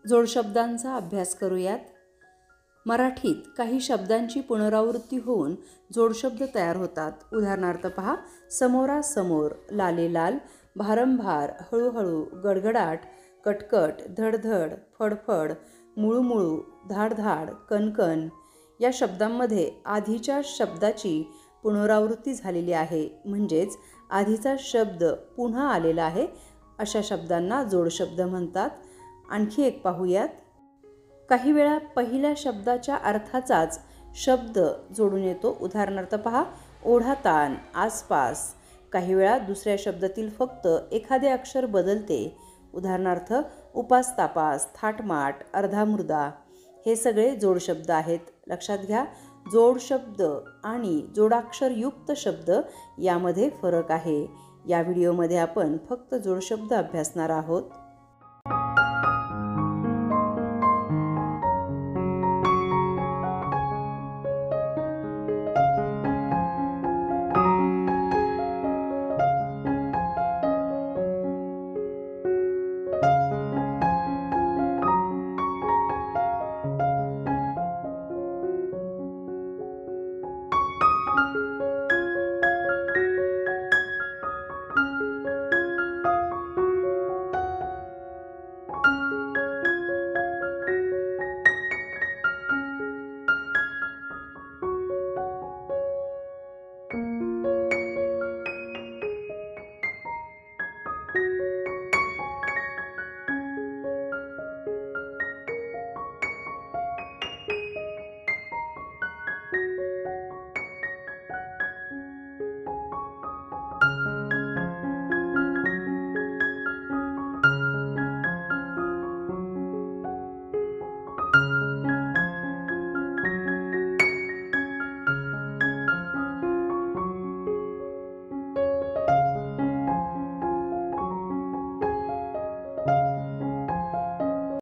जोडशब्दांचा अभ्यास करूयात। मराठीत काही शब्दांची पुनरावृत्ती होऊन जोडशब्द तयार होतात। उदाहरणार्थ पहा, समोरासमोर, लालेलाल, भारंभार, हळूहळू, गडगडाट, कटकट, धडधड, फडफड, मुळूमुळू, धाडधाड, कणकण या शब्दांमध्ये आधीच्या शब्दाची पुनरावृत्ती झालेली आहे, म्हणजेच आधीचा शब्द पुन्हा आलेला आहे। अशा शब्दांना जोडशब्द म्हणतात। आणखी एक पाहूयात। काही वेळा पहिल्या शब्दाच्या अर्थाचाच शब्द जोडून येतो। उदाहरणार्थ पहा, ओढाताण, आसपास। काही वेळा दुसऱ्या शब्दातील फक्त एखादे अक्षर बदलते। उदाहरणार्थ उपासतापास, थाटमाट, अर्धामुर्दा। हे सगळे जोडशब्द आहेत। लक्षात घ्या, जोडशब्द आणि जोडाक्षरयुक्त शब्द यामध्ये फरक आहे। या व्हिडिओमध्ये आपण फक्त जोडशब्द अभ्यासणार आहोत।